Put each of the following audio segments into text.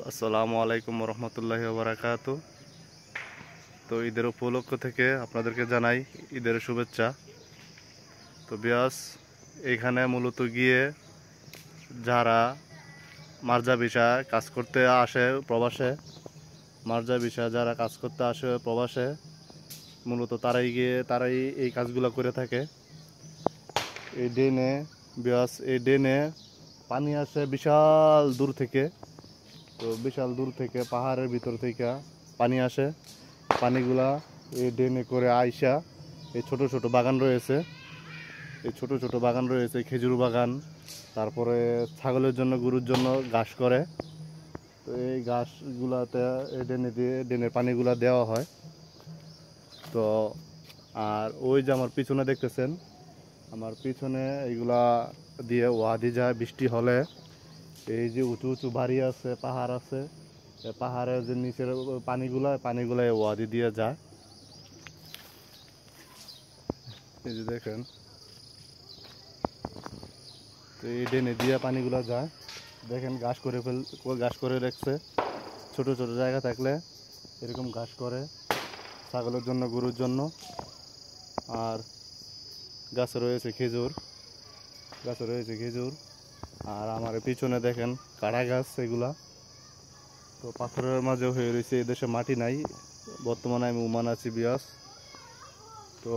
আসসালামু আলাইকুম রহমতুল্লাহি বারাকাতু। তো ঈদের উপলক্ষ থেকে আপনাদেরকে জানাই ঈদের শুভেচ্ছা। তো এখানে মূলত গিয়ে যারা মার্জা ভিসা কাজ করতে আসে প্রবাসে, মার্জা ভিসা যারা কাজ করতে আসে প্রবাসে, মূলত তারাই এই কাজগুলো করে থাকে। এই ডেনে পানি আসে বিশাল দূর থেকে। তো বিশাল দূর থেকে পাহাড়ের ভিতর থেকে পানি আসে। পানিগুলা এই ড্রেনে করে আইসা এই ছোট ছোট বাগান রয়েছে, খেজুর বাগান, তারপরে ছাগলের জন্য গরুর জন্য ঘাস করে। তো এই ঘাসগুলাতে এই ড্রেনের পানিগুলা দেওয়া হয়। তো আর ওই যে আমার পিছনে দেখতেছেন, আমার পিছনে এইগুলা দিয়ে ওয়াদি যায় বৃষ্টি হলে। এই যে উঁচু উঁচু বাড়ি আছে, পাহাড় আছে, পাহাড়ের যে নিচের পানিগুলা ওয়াদি দিয়ে যায়। এই যে দেখেন, তো এই ড্রেনে দিয়ে পানিগুলা যায়। দেখেন ঘাস করে রাখছে। ছোট ছোট জায়গা থাকলে এরকম ঘাস করে ছাগলের জন্য, গরুর জন্য। আর গাছে রয়েছে খেজুর। আর আমার পিছনে দেখেন কাড়া গাছ, এগুলা তো পাথরের মাঝে হয়ে রয়েছে। এদেশে মাটি নাই, বর্তমানে আমি ওমান আছি তো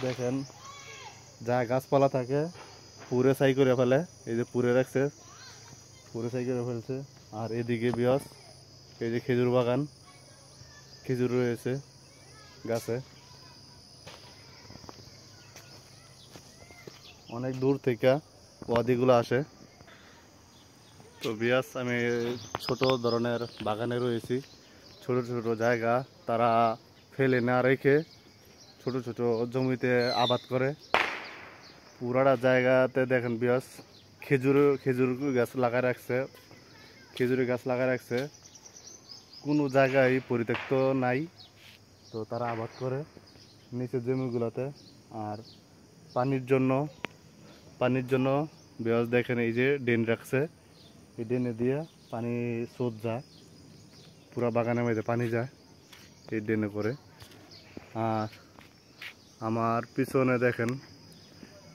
দেখেন, যা গাছপালা থাকে পুরে ছাই করে ফেলে। এই যে পুরে ছাই করে ফেলছে। আর এদিকে এই যে খেজুর বাগান, খেজুর রয়েছে গাছে। অনেক দূর থেকে ওয়াদিগুলো আসে। তো আমি ছোট ধরনের বাগানে রয়েছি। ছোট ছোট জায়গা তারা ফেলে না রেখে ছোট ছোট জমিতে আবাদ করে। পুরাটা জায়গাতে দেখেন খেজুরের গাছ লাগায় রাখছে। কোনো জায়গায় পরিত্যক্ত নাই। তো তারা আবাদ করে নিচের জমিগুলোতে। আর পানির জন্য দেখেন, এই যে ড্রেন রাখছে, এই ড্রেনে দিয়ে পানি স্রোত যায়, পুরা বাগানের মধ্যে পানি যায় এই ড্রেনে করে। আর আমার পিছনে দেখেন,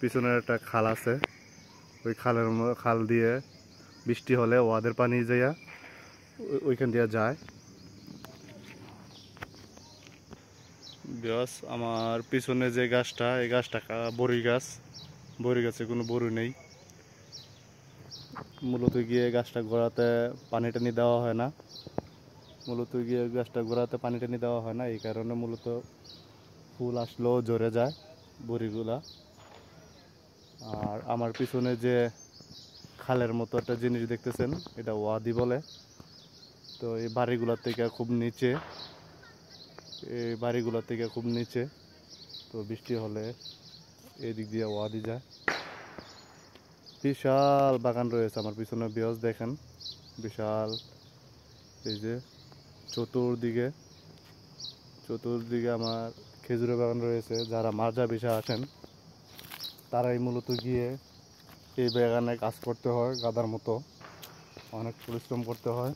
পিছনে একটা খাল আছে। ওই খাল দিয়ে বৃষ্টি হলে ওয়াদের পানি যাইয়া ওইখান দিয়ে যায়। আমার পিছনে যে গাছটা, এই গাছটা বড়ি গাছে কোনো বড়ি নেই। মূলত গিয়ে গাছটা গোড়াতে পানি টানি দেওয়া হয় না। এই কারণে মূলত ফুল আসলেও ঝরে যায় বড়িগুলা। আর আমার পিছনে যে খালের মতো একটা জিনিস দেখতেছেন, এটা ওয়াদি বলে। তো এই বাড়িগুলোর থেকে খুব নিচে। তো বৃষ্টি হলে এদিক দিয়ে ওয়াদি যায়। বিশাল বাগান রয়েছে আমার পিছনে দেখেন, বিশাল। এই যে চতুর্দিকে আমার খেজুরের বাগান রয়েছে। যারা মার্জা ভিসা আসেন তারাই মূলত গিয়ে এই বাগানে কাজ করতে হয়। গাদার মতো অনেক পরিশ্রম করতে হয়।